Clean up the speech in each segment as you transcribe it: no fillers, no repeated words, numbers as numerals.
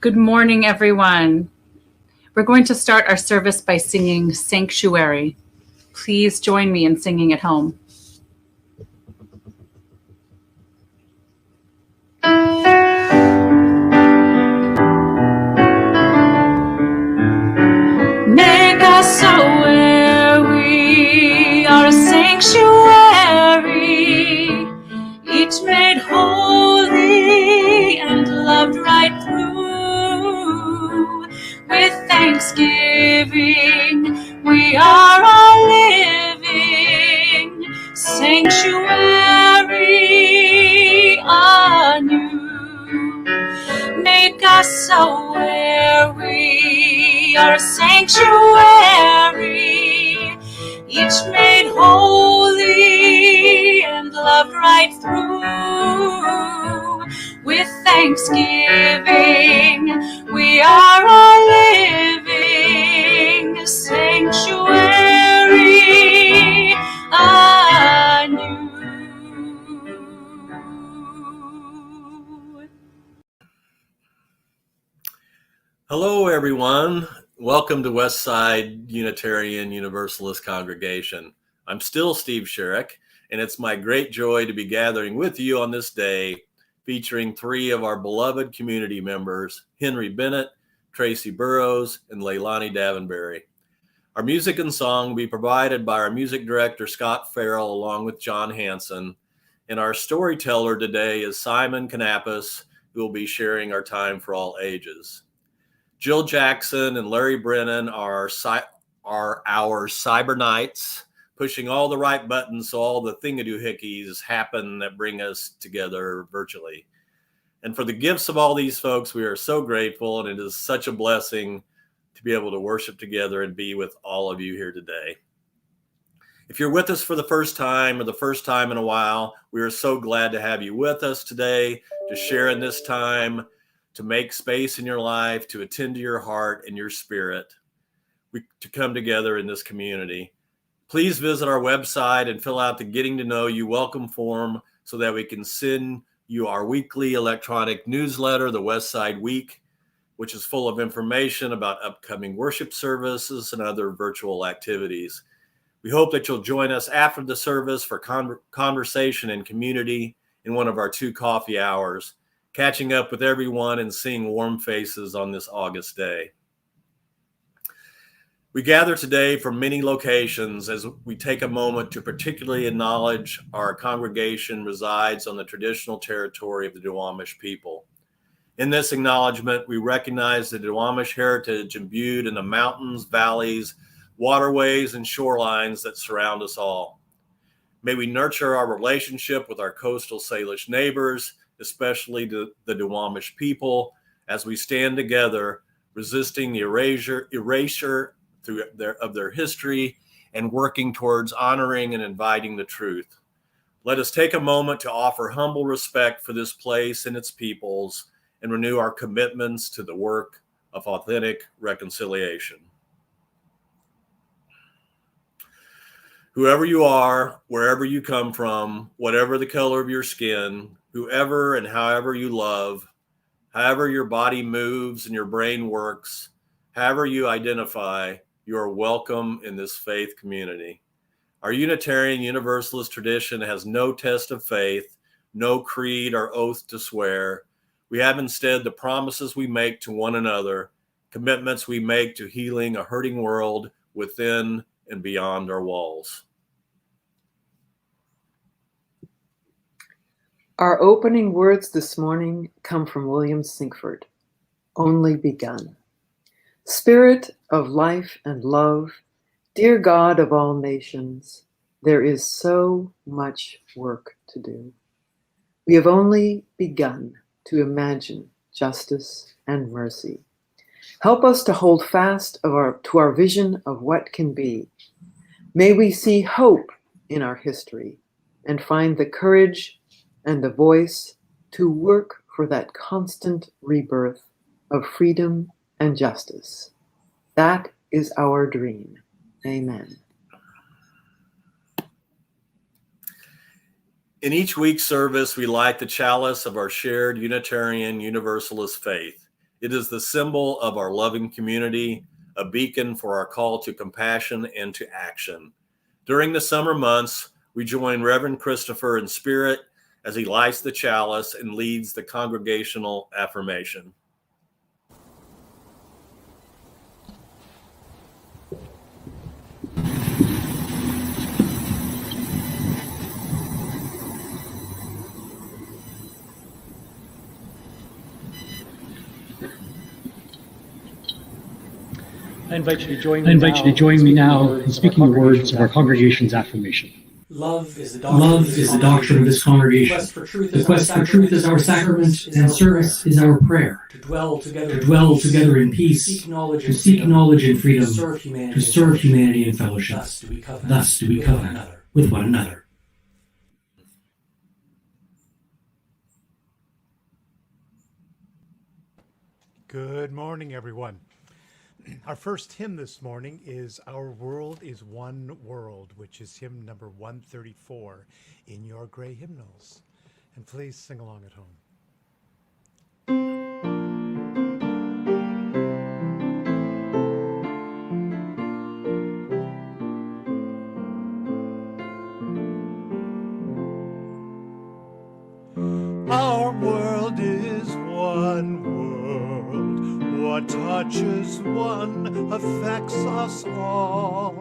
Good morning, everyone. We're going to start our service by singing Sanctuary. Please join me in singing at home. Make us aware we are a sanctuary, each made holy and loved right through. With thanksgiving, we are a living sanctuary anew. Make us aware we are a sanctuary, each made holy and loved right through. With thanksgiving, we are a living sanctuary anew. Hello, everyone. Welcome to Westside Unitarian Universalist Congregation. I'm still Steve Sherrick, and it's my great joy to be gathering with you on this day, featuring three of our beloved community members, Henry Bennett, Tracy Burrows, and Leilani Davenberry. Our music and song will be provided by our music director, Scott Farrell, along with John Hanson. And our storyteller today is Simon Kanapis, who will be sharing our time for all ages. Jill Jackson and Larry Brennan are our cyber knights, pushing all the right buttons so all the thingadoohickeys happen that bring us together virtually. And for the gifts of all these folks, we are so grateful, and it is such a blessing to be able to worship together and be with all of you here today. If you're with us for the first time or the first time in a while, we are so glad to have you with us today, to share in this time, to make space in your life, to attend to your heart and your spirit, to come together in this community. Please visit our website and fill out the Getting to Know You welcome form so that we can send you our weekly electronic newsletter, the Westside Week, which is full of information about upcoming worship services and other virtual activities. We hope that you'll join us after the service for conversation and community in one of our 2 coffee hours, catching up with everyone and seeing warm faces on this August day. We gather today from many locations as we take a moment to particularly acknowledge our congregation resides on the traditional territory of the Duwamish people. In this acknowledgement, we recognize the Duwamish heritage imbued in the mountains, valleys, waterways, and shorelines that surround us all. May we nurture our relationship with our coastal Salish neighbors, especially the Duwamish people, as we stand together, resisting the erasure of their history and working towards honoring and inviting the truth. Let us take a moment to offer humble respect for this place and its peoples and renew our commitments to the work of authentic reconciliation. Whoever you are, wherever you come from, whatever the color of your skin, whoever and however you love, however your body moves and your brain works, however you identify, you are welcome in this faith community. Our Unitarian Universalist tradition has no test of faith, no creed or oath to swear. We have instead the promises we make to one another, commitments we make to healing a hurting world within and beyond our walls. Our opening words this morning come from William Sinkford, Only Begun. Spirit of life and love, dear God of all nations, there is so much work to do. We have only begun to imagine justice and mercy. Help us to hold fast to our vision of what can be. May we see hope in our history and find the courage and the voice to work for that constant rebirth of freedom and justice. That is our dream. Amen. In each week's service, we light the chalice of our shared Unitarian Universalist faith, It is the symbol of our loving community, a beacon for our call to compassion and to action. During the summer months, we join Reverend Christopher in spirit as he lights the chalice and leads the congregational affirmation. I invite you to join me now in speaking the words of our congregation's affirmation. Love is the doctrine of this congregation. The quest for truth is our sacrament, and service is our prayer. To dwell together in peace, to seek knowledge and freedom, to serve humanity in fellowship. Thus do we covenant with one another. Good morning, everyone. Our first hymn this morning is Our World is One World, which is hymn number 134 in your gray hymnals. And please sing along at home. Our world is one world. What touches one affects us all.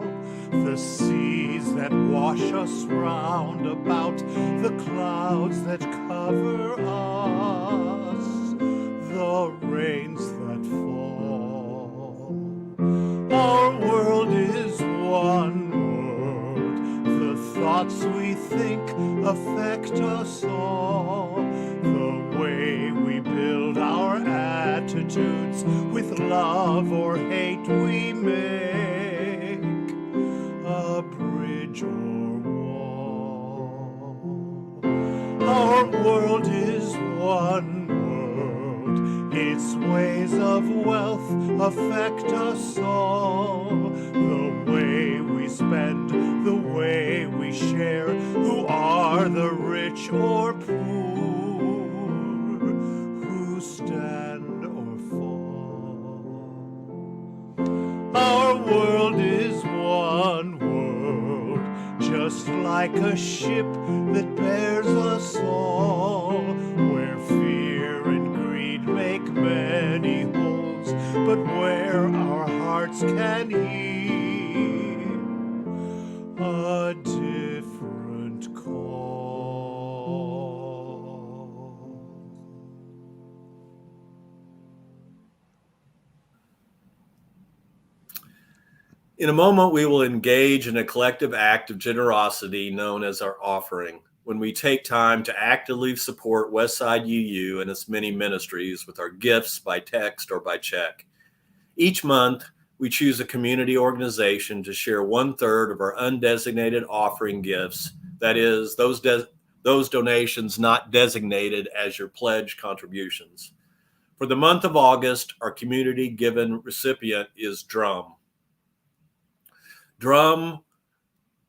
The seas that wash us round about, the clouds that cover us, the rains that fall. Our world is one world. The thoughts we think affect us all. The way we build our attitudes, with love or hate we make a bridge or wall. Our world is one world. Its ways of wealth affect us all. The way we spend, the way we share, who are the rich or poor, who stand or fall. Our world is one world, just like a ship that bears us all, where fear and greed make many holes, but where our hearts can hear a different call. In a moment, we will engage in a collective act of generosity known as our offering, when we take time to actively support Westside UU and its many ministries with our gifts by text or by check. Each month, we choose a community organization to share 1/3 of our undesignated offering gifts, that is, those donations not designated as your pledge contributions. For the month of August, our community given recipient is DRUM. DRUM,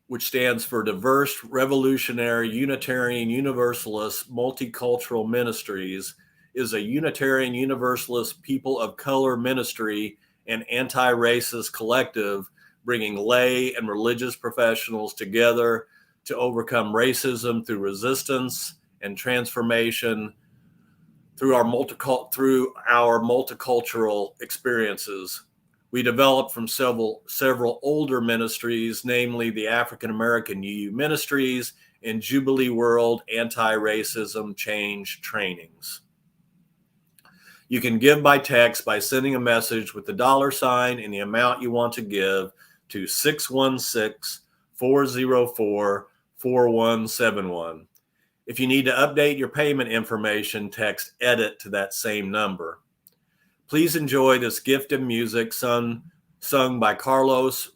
which stands for Diverse Revolutionary Unitarian Universalist Multicultural Ministries, is a Unitarian Universalist people of color ministry and anti-racist collective, bringing lay and religious professionals together to overcome racism through resistance and transformation through our multicultural experiences. We developed from several older ministries, namely the African American UU Ministries and Jubilee World Anti-Racism Change Trainings. You can give by text by sending a message with the $ and the amount you want to give to 616-404-4171. If you need to update your payment information, text EDIT to that same number. Please enjoy this gift of music sung by Carlos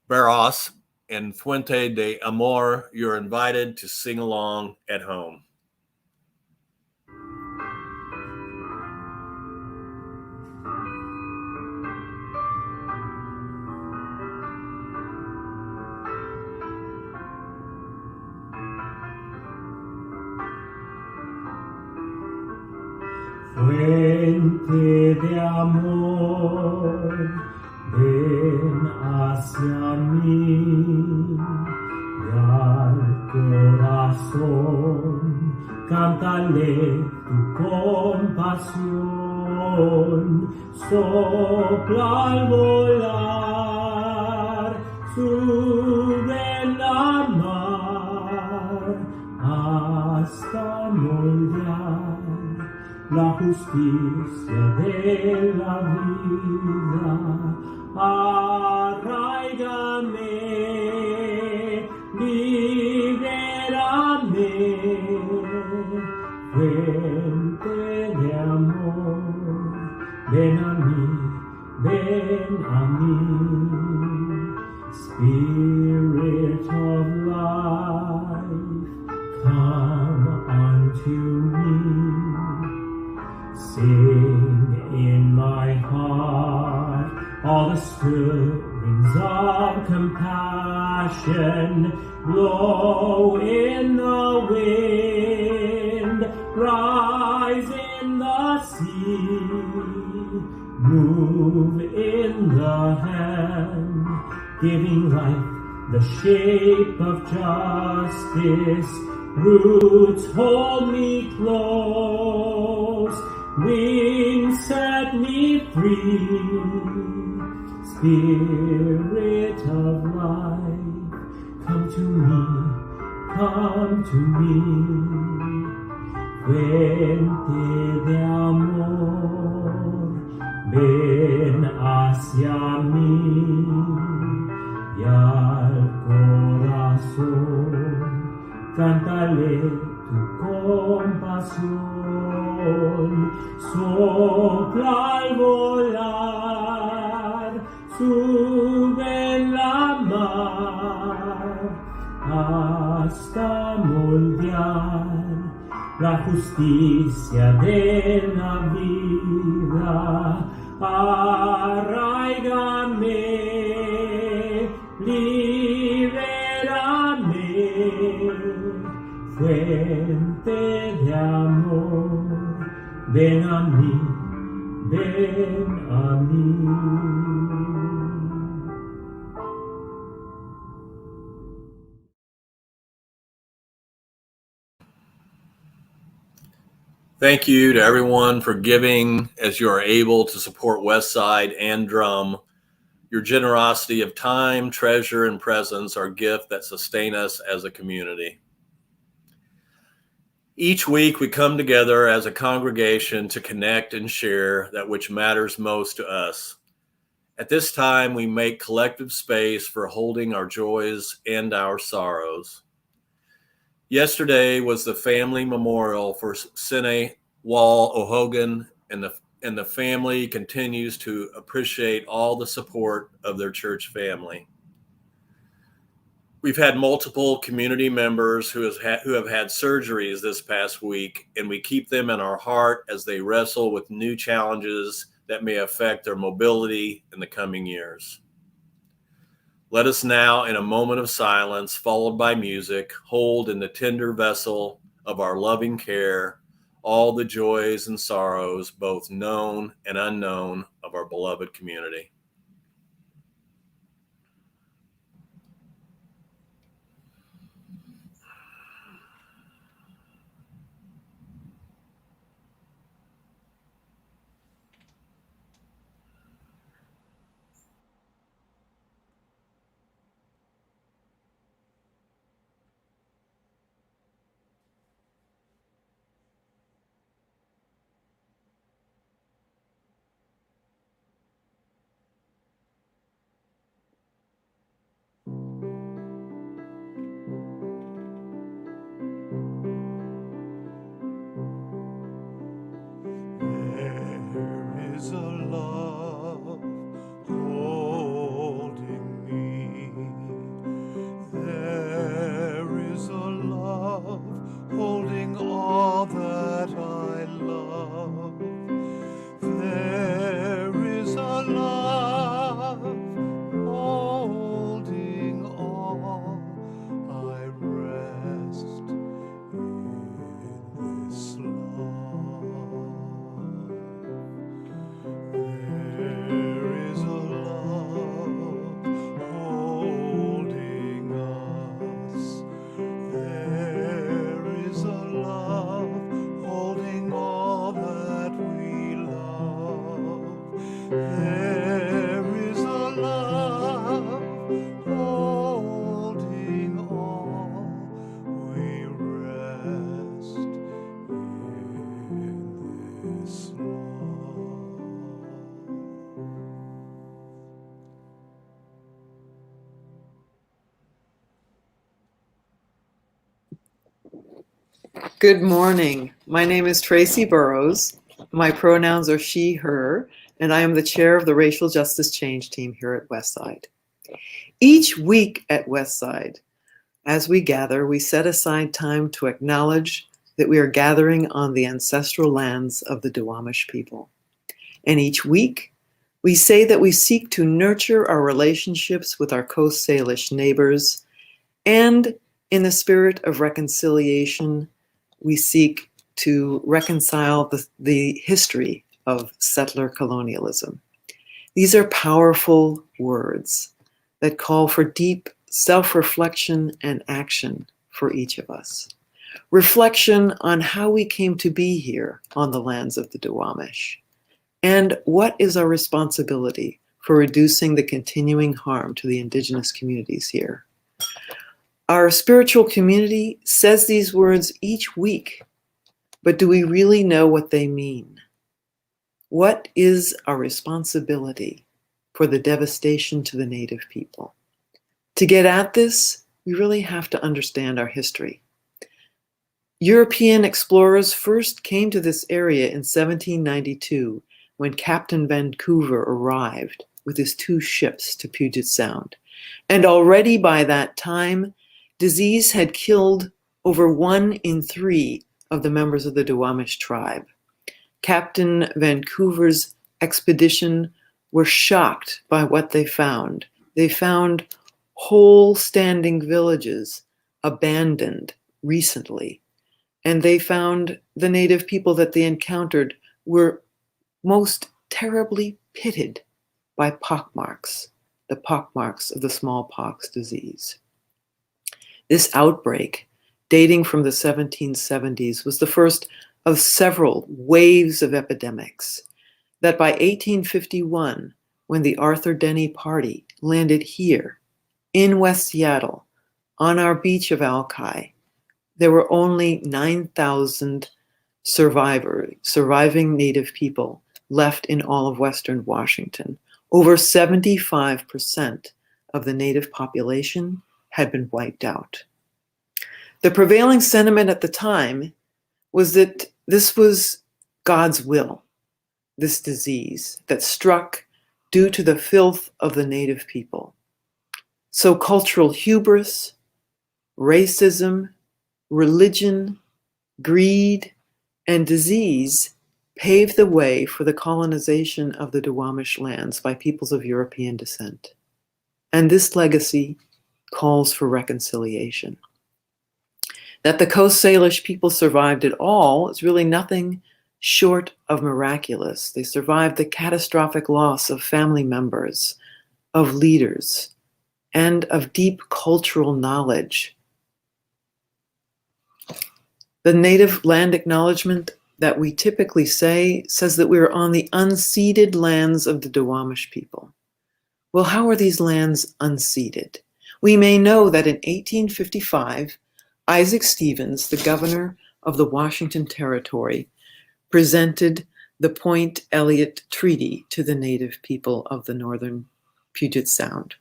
Barros and Fuente de Amor. You're invited to sing along at home. Fuente de amor, ven hacia mí y al corazón cántale tu compasión. Sopla al volar, sube en la mar hasta moldear la justicia de la vida. Arraigame, libérame, fuente de amor, ven a mí, ven a mí. Spirit of life, come unto me. Sing in my heart all the stirrings of compassion. Blow in the wind, rise in the sea, move in the hand, giving life the shape of justice. Roots hold me close, wings set me free. Spirit of life, come to me, come to me. Fuente de amor, ven hacia mí y al corazón cántale tu compasión. Sopla al volar, sube en la mar hasta moldear la justicia de la vida. Arraigame, libérame, fuente de amor, ven a mí, ven a mí. Thank you to everyone for giving as you are able to support Westside and Drum. Your generosity of time, treasure, and presence are gifts that sustain us as a community. Each week we come together as a congregation to connect and share that which matters most to us. At this time, we make collective space for holding our joys and our sorrows. Yesterday was the family memorial for Sine Wall O'Hogan, and the family continues to appreciate all the support of their church family. We've had multiple community members who have had surgeries this past week, and we keep them in our heart as they wrestle with new challenges that may affect their mobility in the coming years. Let us now, in a moment of silence, followed by music, hold in the tender vessel of our loving care all the joys and sorrows, both known and unknown, of our beloved community. Good morning. My name is Tracy Burrows. My pronouns are she, her, and I am the chair of the Racial Justice Change team here at Westside. Each week at Westside, as we gather, we set aside time to acknowledge that we are gathering on the ancestral lands of the Duwamish people. And each week, we say that we seek to nurture our relationships with our Coast Salish neighbors, and in the spirit of reconciliation, we seek to reconcile the history of settler colonialism. These are powerful words that call for deep self-reflection and action for each of us. Reflection on how we came to be here on the lands of the Duwamish, and what is our responsibility for reducing the continuing harm to the indigenous communities here. Our spiritual community says these words each week, but do we really know what they mean? What is our responsibility for the devastation to the Native people? To get at this, we really have to understand our history. European explorers first came to this area in 1792 when Captain Vancouver arrived with his 2 ships to Puget Sound. And already by that time, disease had killed over 1 in 3 of the members of the Duwamish tribe. Captain Vancouver's expedition were shocked by what they found. They found whole standing villages abandoned recently, and they found the Native people that they encountered were most terribly pitted by pockmarks, the pockmarks of the smallpox disease. This outbreak, dating from the 1770s, was the first of several waves of epidemics that by 1851, when the Arthur Denny Party landed here in West Seattle on our beach of Alki, there were only 9,000 surviving Native people left in all of Western Washington. Over 75% of the Native population had been wiped out. The prevailing sentiment at the time was that this was God's will, this disease that struck due to the filth of the Native people. So cultural hubris, racism, religion, greed, and disease paved the way for the colonization of the Duwamish lands by peoples of European descent. And this legacy calls for reconciliation. That the Coast Salish people survived it all is really nothing short of miraculous. They survived the catastrophic loss of family members, of leaders, and of deep cultural knowledge. The native land acknowledgement that we typically say says that we are on the unceded lands of the Duwamish people. Well, how are these lands unceded? We may know that in 1855, Isaac Stevens, the governor of the Washington Territory, presented the Point Elliott Treaty to the Native people of the northern Puget Sound.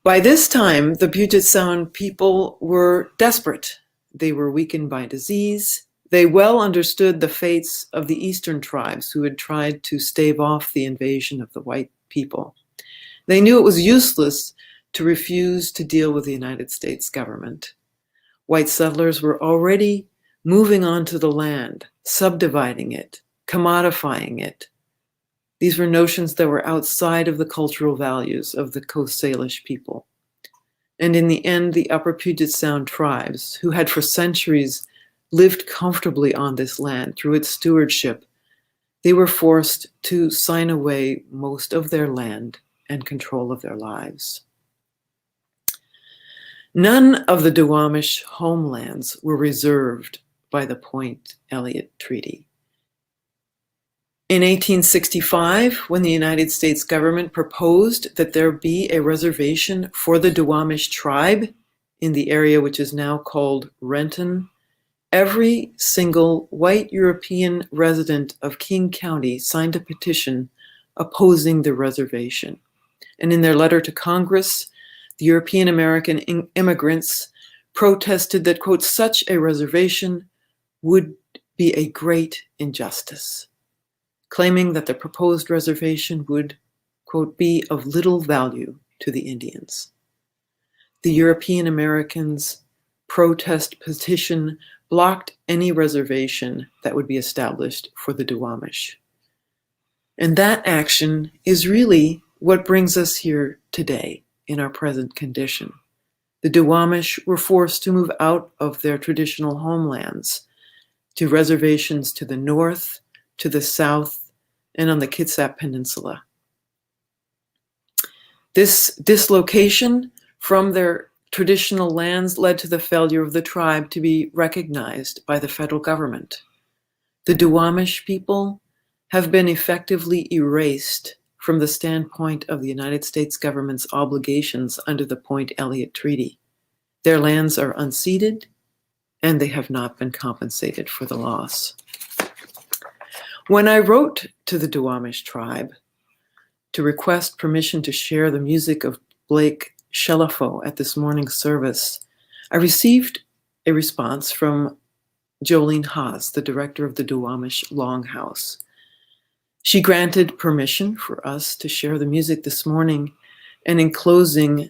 By this time, the Puget Sound people were desperate. They were weakened by disease. They well understood the fates of the eastern tribes who had tried to stave off the invasion of the white people. They knew it was useless to refuse to deal with the United States government. White settlers were already moving onto the land, subdividing it, commodifying it. These were notions that were outside of the cultural values of the Coast Salish people. And in the end, the Upper Puget Sound tribes, who had for centuries lived comfortably on this land through its stewardship, they were forced to sign away most of their land and control of their lives. None of the Duwamish homelands were reserved by the Point Elliott Treaty. In 1865, when the United States government proposed that there be a reservation for the Duwamish tribe in the area which is now called Renton, every single white European resident of King County signed a petition opposing the reservation. And in their letter to Congress, the European American immigrants protested that, quote, such a reservation would be a great injustice, claiming that the proposed reservation would, quote, be of little value to the Indians. The European Americans' protest petition blocked any reservation that would be established for the Duwamish. And that action is really what brings us here today in our present condition. The Duwamish were forced to move out of their traditional homelands to reservations to the north, to the south, and on the Kitsap Peninsula. This dislocation from their traditional lands led to the failure of the tribe to be recognized by the federal government. The Duwamish people have been effectively erased from the standpoint of the United States government's obligations under the Point Elliott Treaty. Their lands are unceded, and they have not been compensated for the loss. When I wrote to the Duwamish tribe to request permission to share the music of Blake Shelifo at this morning's service, I received a response from Jolene Haas, the director of the Duwamish Longhouse. She granted permission for us to share the music this morning, and in closing,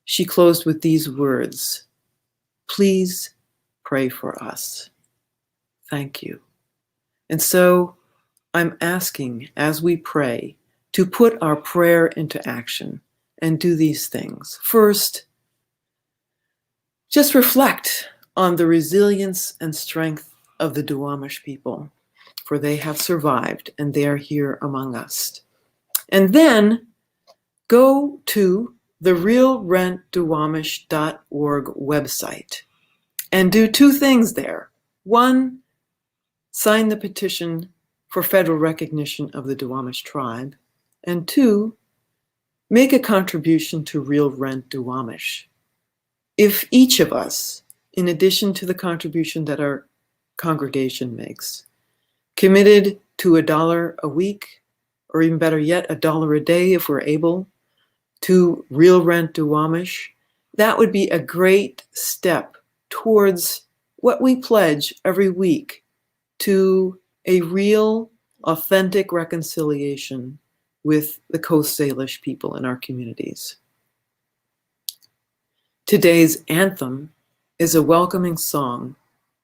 she closed with these words: "Please pray for us. Thank you." And so I'm asking, as we pray, to put our prayer into action and do these things. First, just reflect on the resilience and strength of the Duwamish people, for they have survived and they are here among us. And then go to the realrentduwamish.org website and do two things there. One, sign the petition for federal recognition of the Duwamish tribe. And two, make a contribution to Real Rent Duwamish. If each of us, in addition to the contribution that our congregation makes, committed to $1 a week, or even better yet, $1 a day if we're able, to Real Rent Duwamish, that would be a great step towards what we pledge every week, to a real, authentic reconciliation with the Coast Salish people in our communities. Today's anthem is a welcoming song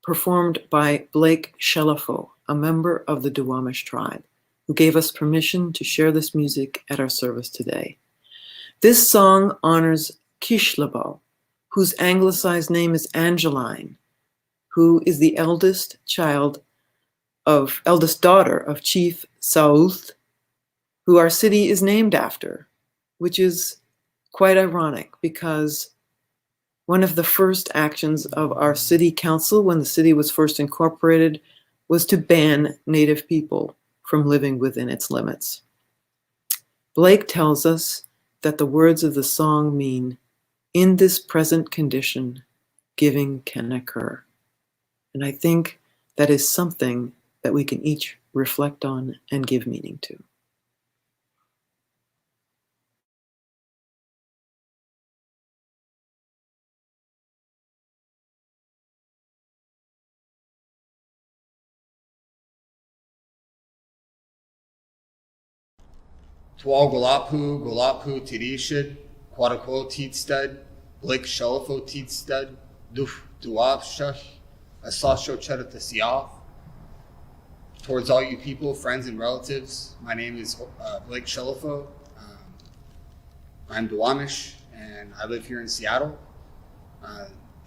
performed by Blake Shelifo, a member of the Duwamish tribe, who gave us permission to share this music at our service today. This song honors Kishlabo, whose anglicized name is Angeline, who is the eldest daughter of Chief Saulth, who our city is named after, which is quite ironic because one of the first actions of our city council when the city was first incorporated was to ban Native people from living within its limits. Blake tells us that the words of the song mean, "In this present condition, giving can occur." And I think that is something that we can each reflect on and give meaning to. Tual Golapu Tirishid, Quadako Teedstud, Blake Shelifo Teedstud, Duf Duaf Shush, Asasho Cheratasiaf. Towards all you people, friends and relatives, my name is Blake Shelifo. I'm Duwamish and I live here in Seattle.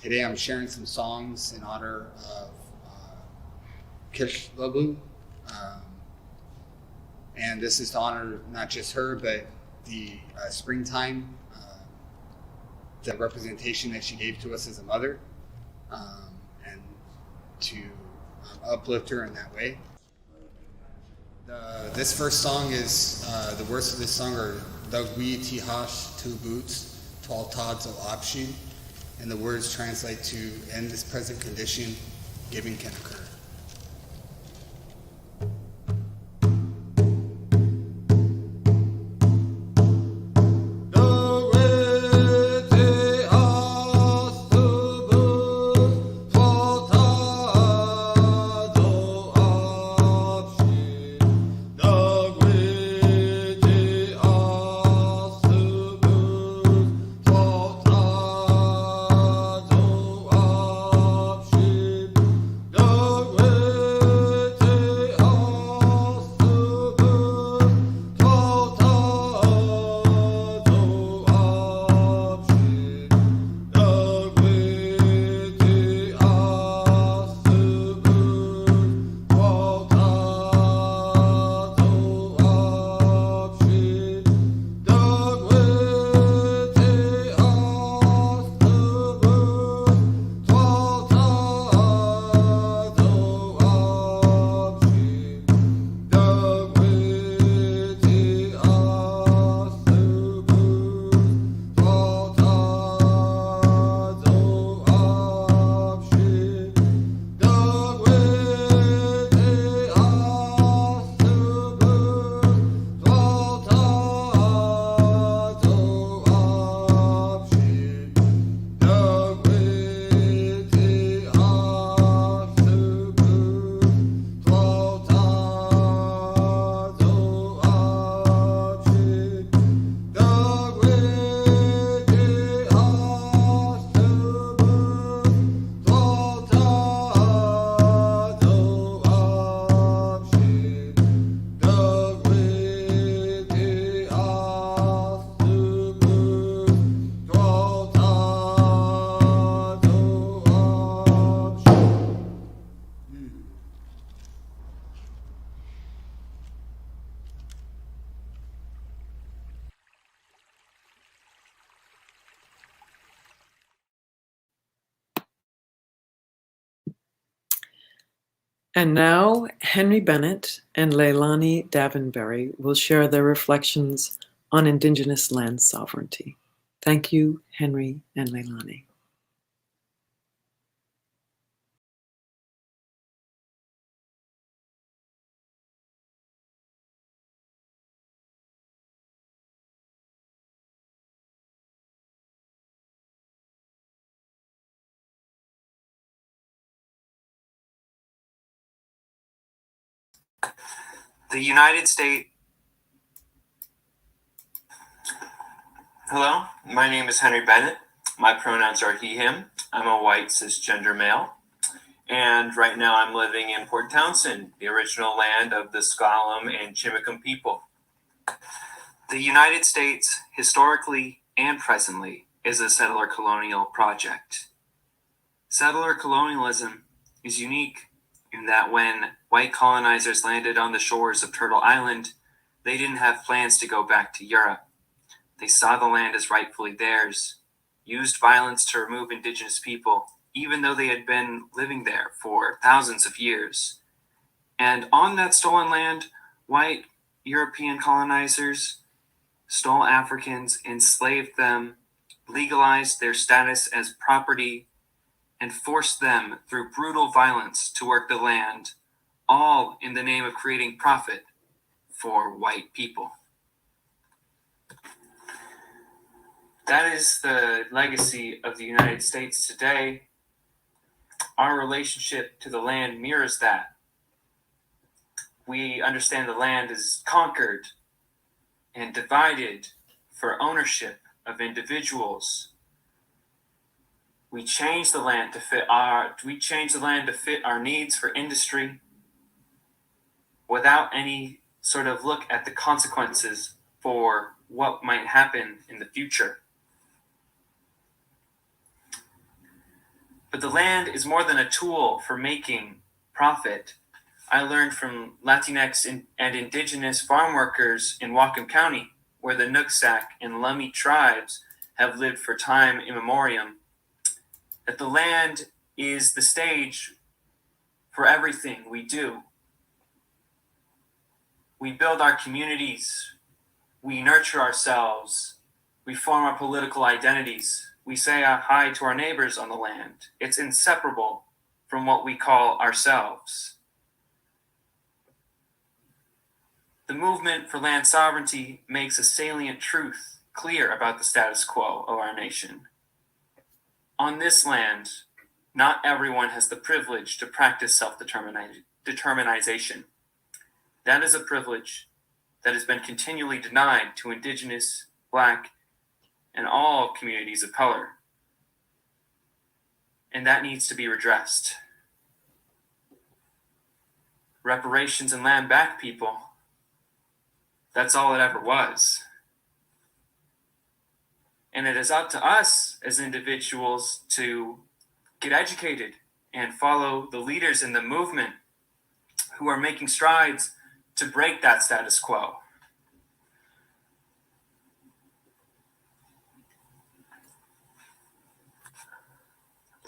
Today I'm sharing some songs in honor of Kishlabu. And this is to honor not just her, but the springtime, the representation that she gave to us as a mother, and to uplift her in that way. This first song is, the words of this song are Dagwi Tihash Tu Boots, Twal Tods O Opshi, and the words translate to in this present condition, giving can occur. And now, Henry Bennett and Leilani Davenberry will share their reflections on Indigenous land sovereignty. Thank you, Henry and Leilani. The United States. Hello, my name is Henry Bennett. My pronouns are he, him. I'm a white cisgender male. And right now I'm living in Port Townsend, the original land of the S'Klallam and Chimicum people. The United States, historically and presently, is a settler colonial project. Settler colonialism is unique in that when white colonizers landed on the shores of Turtle Island, they didn't have plans to go back to Europe. They saw the land as rightfully theirs, used violence to remove indigenous people, even though they had been living there for thousands of years. And on that stolen land, white European colonizers stole Africans, enslaved them, legalized their status as property, and forced them through brutal violence to work the land, all in the name of creating profit for white people. That is the legacy of the United States today. Our relationship to the land mirrors that. We understand the land is conquered and divided for ownership of individuals. We change the land to fit our needs for industry without any sort of look at the consequences for what might happen in the future. But the land is more than a tool for making profit. I learned from Latinx and indigenous farm workers in Whatcom County, where the Nooksack and Lummi tribes have lived for time immemorial, that the land is the stage for everything we do. We build our communities, we nurture ourselves, we form our political identities, we say hi to our neighbors on the land. It's inseparable from what we call ourselves. The movement for land sovereignty makes a salient truth clear about the status quo of our nation. On this land, not everyone has the privilege to practice self-determinization. That is a privilege that has been continually denied to Indigenous, Black, and all communities of color. And that needs to be redressed. Reparations and land back people, that's all it ever was. And it is up to us as individuals to get educated and follow the leaders in the movement who are making strides to break that status quo.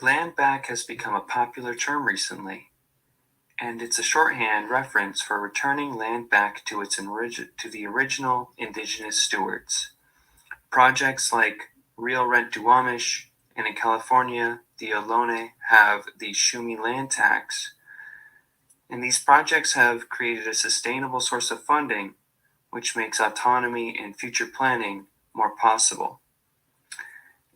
Land back has become a popular term recently, and it's a shorthand reference for returning land back to the original indigenous stewards. Projects like Real Rent Duwamish and in California, the Ohlone have the Shumi land tax. And these projects have created a sustainable source of funding, which makes autonomy and future planning more possible.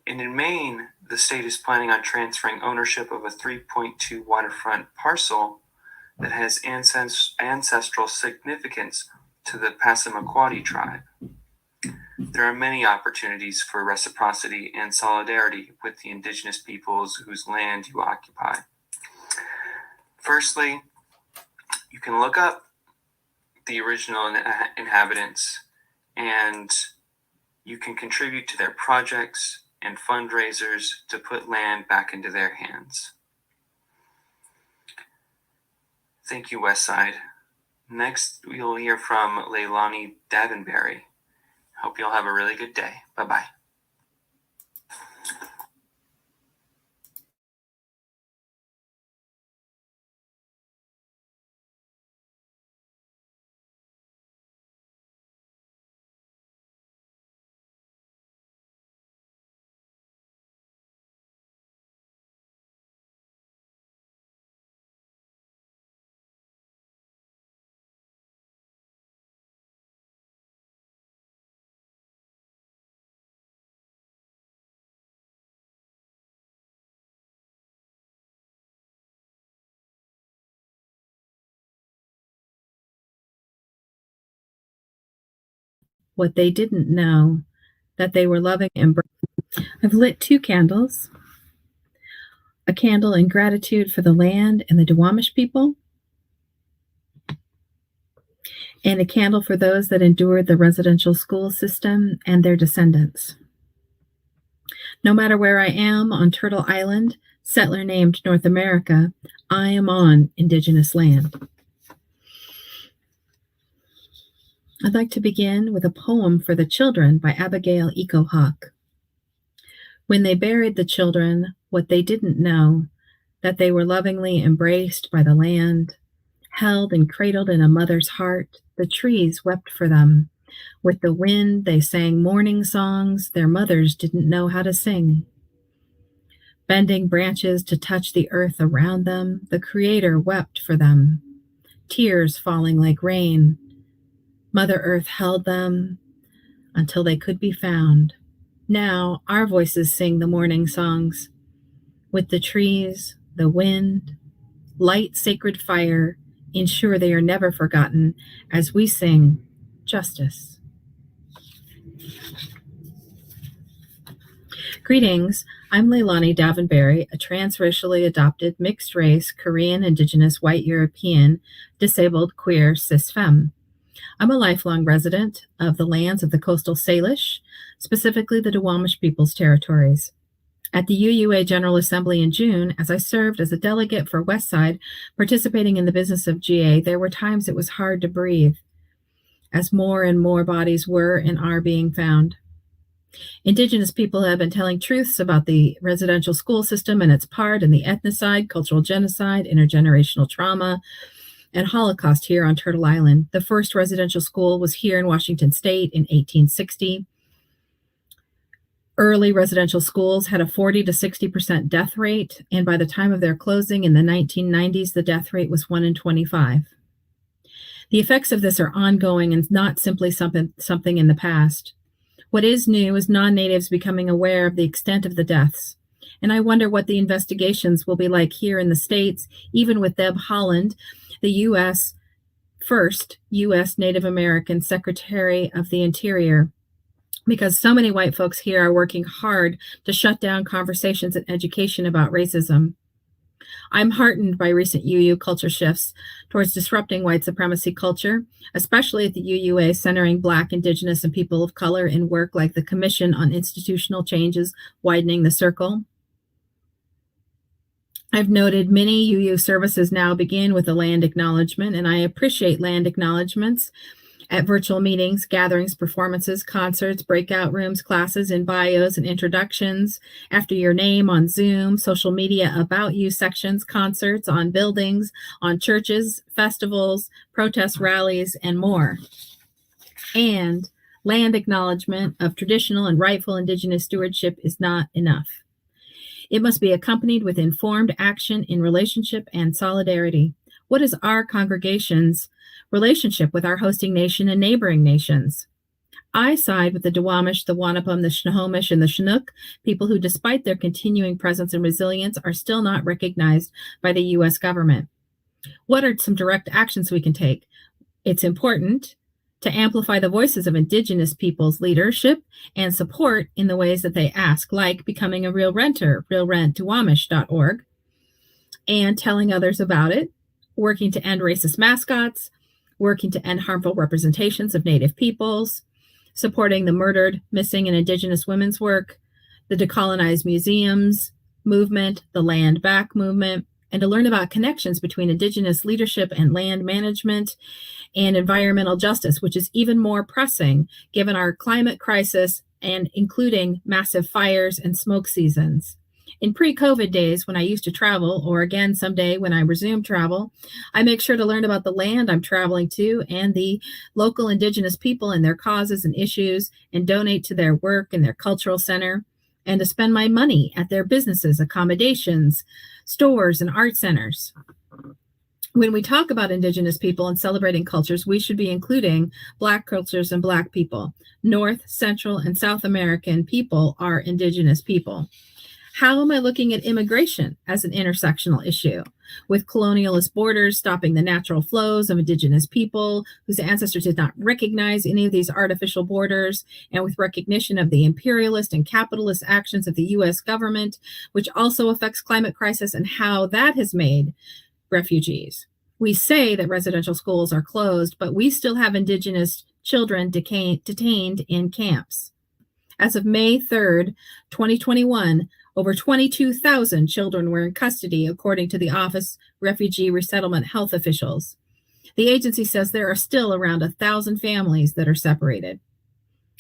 And in Maine, the state is planning on transferring ownership of a 3.2 waterfront parcel that has ancestral significance to the Passamaquoddy tribe. There are many opportunities for reciprocity and solidarity with the indigenous peoples whose land you occupy. Firstly, you can look up the original inhabitants and you can contribute to their projects and fundraisers to put land back into their hands. Thank you, Westside. Next, we'll hear from Leilani Davenberry. Hope you'll have a really good day. Bye-bye. what they didn't know, that they were loving and I've lit 2 candles, a candle in gratitude for the land and the Duwamish people, and a candle for those that endured the residential school system and their descendants. No matter where I am on Turtle Island, settler named North America, I am on Indigenous land. I'd like to begin with a poem for the children by Abigail Echo Hawk. When they buried the children, what they didn't know, that they were lovingly embraced by the land, held and cradled in a mother's heart, the trees wept for them. With the wind, they sang mourning songs their mothers didn't know how to sing. Bending branches to touch the earth around them, the Creator wept for them. Tears falling like rain, Mother Earth held them until they could be found. Now our voices sing the mourning songs. With the trees, the wind, light sacred fire, ensure they are never forgotten as we sing justice. Greetings, I'm Leilani Davenberry, a transracially adopted, mixed-race, Korean, Indigenous, white European, disabled, queer, cis femme. I'm a lifelong resident of the lands of the coastal Salish, specifically the Duwamish Peoples Territories. At the UUA General Assembly in June, as I served as a delegate for Westside, participating in the business of GA, there were times it was hard to breathe, as more and more bodies were and are being found. Indigenous people have been telling truths about the residential school system and its part in the ethnocide, cultural genocide, intergenerational trauma, and Holocaust here on Turtle Island. The first residential school was here in Washington State in 1860. Early residential schools had a 40 to 60% death rate, and by the time of their closing in the 1990s, the death rate was 1 in 25. The effects of this are ongoing and not simply something in the past. What is new is non-natives becoming aware of the extent of the deaths. And I wonder what the investigations will be like here in the States, even with Deb Haaland, the first U.S. Native American Secretary of the Interior, because so many white folks here are working hard to shut down conversations and education about racism. I'm heartened by recent UU culture shifts towards disrupting white supremacy culture, especially at the UUA centering Black, Indigenous, and people of color in work like the Commission on Institutional Changes, Widening the Circle. I've noted many UU services now begin with a land acknowledgement, and I appreciate land acknowledgements at virtual meetings, gatherings, performances, concerts, breakout rooms, classes, in bios and introductions, after your name on Zoom, social media about you sections, concerts, on buildings, on churches, festivals, protest rallies, and more. And land acknowledgement of traditional and rightful Indigenous stewardship is not enough. It must be accompanied with informed action in relationship and solidarity. What is our congregation's relationship with our hosting nation and neighboring nations? I side with the Duwamish, the Wanapum, the Snohomish, and the Chinook, people who, despite their continuing presence and resilience, are still not recognized by the U.S. government. What are some direct actions we can take? It's important to amplify the voices of Indigenous peoples' leadership and support in the ways that they ask, like becoming a real renter, realrentduwamish.org, and telling others about it, working to end racist mascots, working to end harmful representations of Native peoples, supporting the murdered, missing, and Indigenous women's work, the Decolonized Museums movement, the Land Back movement, and to learn about connections between Indigenous leadership and land management and environmental justice, which is even more pressing given our climate crisis and including massive fires and smoke seasons. In pre-COVID days, when I used to travel, or again someday when I resume travel, I make sure to learn about the land I'm traveling to and the local Indigenous people and their causes and issues, and donate to their work and their cultural center, and to spend my money at their businesses, accommodations, stores, and art centers. When we talk about Indigenous people and celebrating cultures, we should be including Black cultures and Black people. North, Central, and South American people are Indigenous people. How am I looking at immigration as an intersectional issue? with colonialist borders stopping the natural flows of indigenous people whose ancestors did not recognize any of these artificial borders, and with recognition of the imperialist and capitalist actions of the U.S. government, which also affects climate crisis and how that has made refugees. We say that residential schools are closed, but we still have indigenous children detained in camps. As of May 3rd, 2021, over 22,000 children were in custody, according to the Office Refugee Resettlement Health officials. The agency says there are still around 1,000 families that are separated.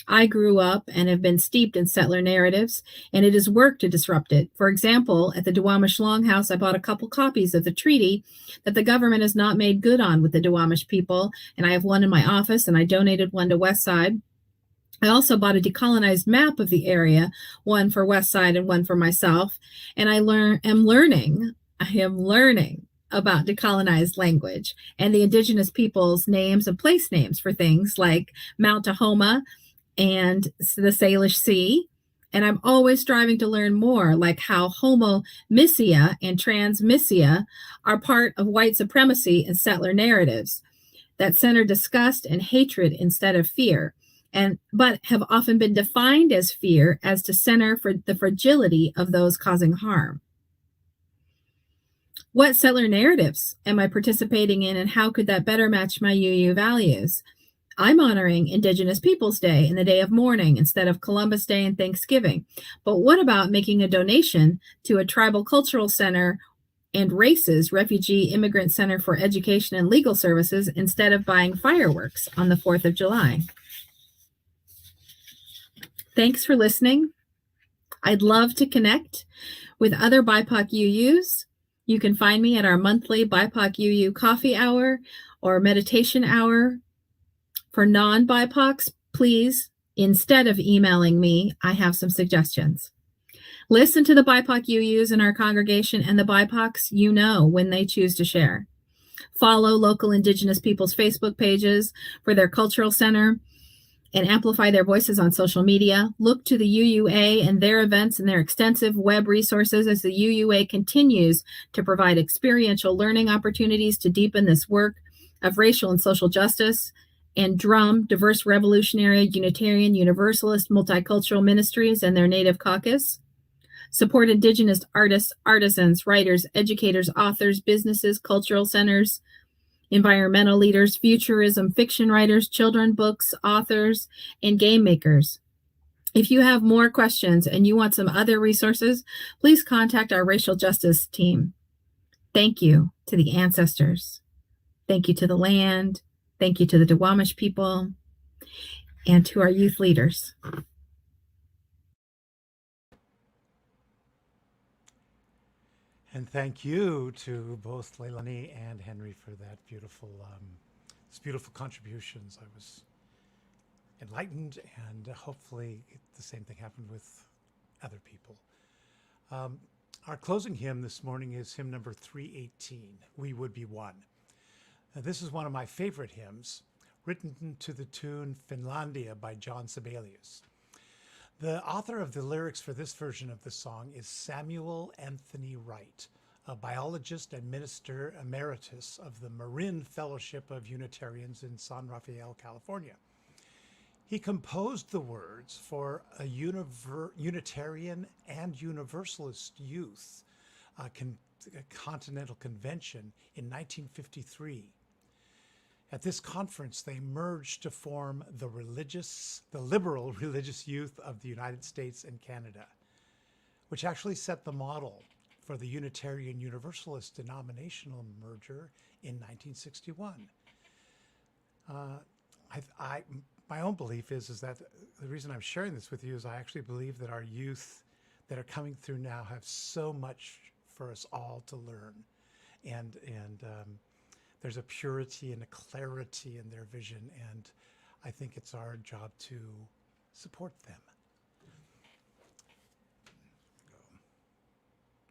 I grew up and have been steeped in settler narratives, and it is work to disrupt it. For example, at the Duwamish Longhouse, I bought a couple copies of the treaty that the government has not made good on with the Duwamish people, and I have one in my office, and I donated one to Westside. I also bought a decolonized map of the area, one for Westside and one for myself, and I am learning about decolonized language and the indigenous people's names and place names for things like Mount Tahoma and the Salish Sea. And I'm always striving to learn more, like how homo missia and transmissia are part of white supremacy and settler narratives that center disgust and hatred instead of fear, but have often been defined as fear as to center for the fragility of those causing harm. What settler narratives am I participating in, and how could that better match my UU values? I'm honoring Indigenous Peoples Day and the Day of Mourning instead of Columbus Day and Thanksgiving. But what about making a donation to a tribal cultural center and RACES, Refugee Immigrant Center for Education and Legal Services, instead of buying fireworks on the 4th of July? Thanks for listening. I'd love to connect with other BIPOC UUs. You can find me at our monthly BIPOC UU coffee hour or meditation hour. For non-BIPOCs, please, instead of emailing me, I have some suggestions. Listen to the BIPOC UUs in our congregation and the BIPOCs you know when they choose to share. Follow local Indigenous peoples' Facebook pages for their cultural center and amplify their voices on social media. Look to the UUA and their events and their extensive web resources as the UUA continues to provide experiential learning opportunities to deepen this work of racial and social justice, and drum diverse revolutionary, Unitarian, Universalist, multicultural ministries and their native caucus. Support Indigenous artists, artisans, writers, educators, authors, businesses, cultural centers, environmental leaders, futurism, fiction writers, children books, authors, and game makers. If you have more questions and you want some other resources, please contact our racial justice team. Thank you to the ancestors. Thank you to the land. Thank you to the Duwamish people and to our youth leaders. And thank you to both Leilani and Henry for that beautiful, contributions. I was enlightened, and hopefully the same thing happened with other people. Our closing hymn this morning is hymn number 318, We Would Be One. Now, this is one of my favorite hymns, written to the tune Finlandia by John Sibelius. The author of the lyrics for this version of the song is Samuel Anthony Wright, a biologist and minister emeritus of the Marin Fellowship of Unitarians in San Rafael, California. He composed the words for a Unitarian and Universalist youth continental convention in 1953. At this conference, they merged to form the liberal religious youth of the United States and Canada, which actually set the model for the Unitarian Universalist denominational merger in 1961. My own belief is that the reason I'm sharing this with you is I actually believe that our youth that are coming through now have so much for us all to learn, and there's a purity and a clarity in their vision, and I think it's our job to support them.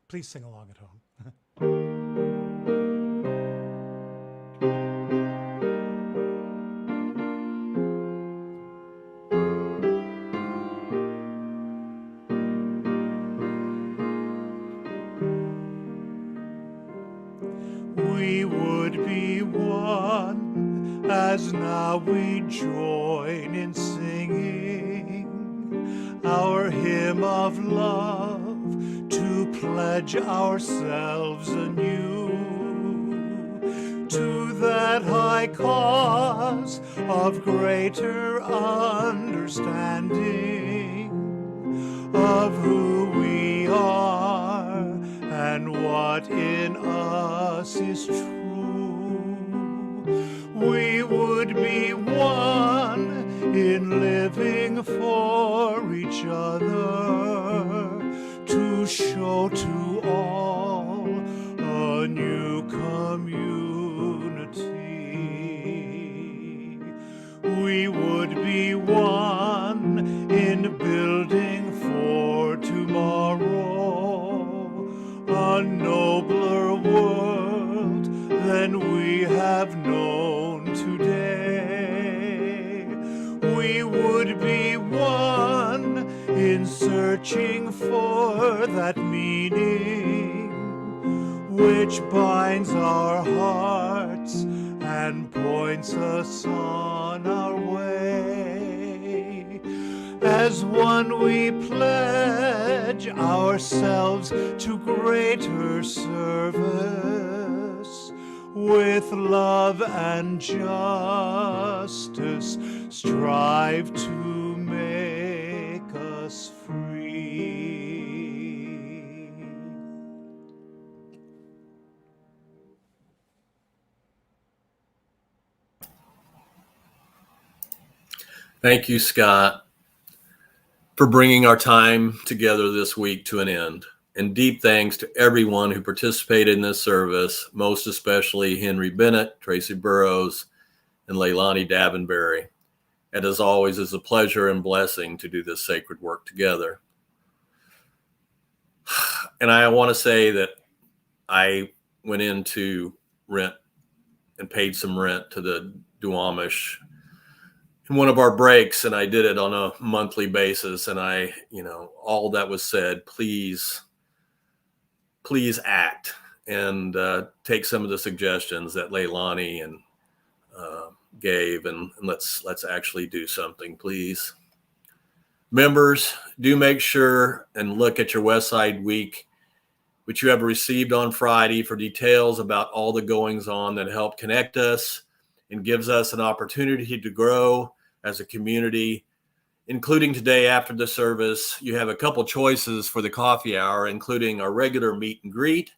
Please sing along at home. as now we join in singing our hymn of love to pledge ourselves anew to that high cause of greater understanding of who we are and what in us is true. We would be one in living for each other to show to all a new community. We would be one in building for tomorrow a nobler world than we have known today. We would be one in searching for that meaning which binds our hearts and points us on our way. As one we pledge ourselves to greater service, with love and justice strive to make us free. Thank you, Scott, for bringing our time together this week to an end. And deep thanks to everyone who participated in this service, most especially Henry Bennett, Tracy Burrows, and Leilani Davenberry. And as always, it's a pleasure and blessing to do this sacred work together. And I want to say that I went into rent and paid some rent to the Duwamish in one of our breaks, and I did it on a monthly basis. And I, all that was said, please act and take some of the suggestions that Leilani and gave, and let's actually do something, please. Members, do make sure and look at your Westside Week, which you have received on Friday, for details about all the goings on that help connect us and gives us an opportunity to grow as a community. Including today after the service, you have a couple choices for the coffee hour, including our regular meet and greet.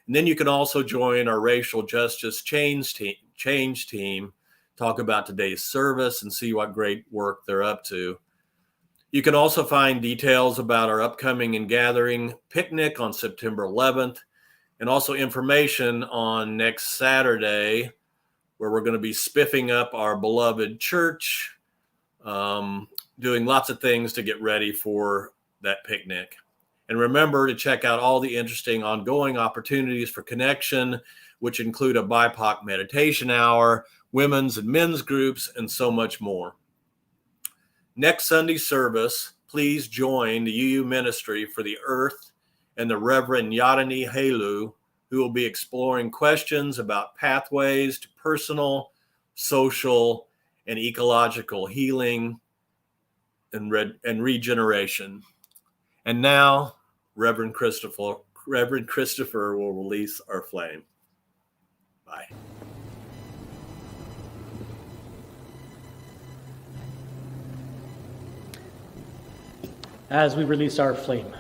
And then you can also join our racial justice change team, talk about today's service and see what great work they're up to. You can also find details about our upcoming and gathering picnic on September 11th, and also information on next Saturday, where we're going to be spiffing up our beloved church, doing lots of things to get ready for that picnic. And remember to check out all the interesting ongoing opportunities for connection, which include a BIPOC meditation hour, women's and men's groups, and so much more. Next Sunday's service, please join the UU Ministry for the Earth and the Reverend Yadani Helu, who will be exploring questions about pathways to personal, social, and ecological healing and regeneration. And now, Reverend Christopher will release our flame. Bye. As we release our flame,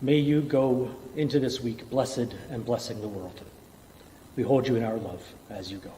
may you go into this week blessed and blessing the world. We hold you in our love as you go.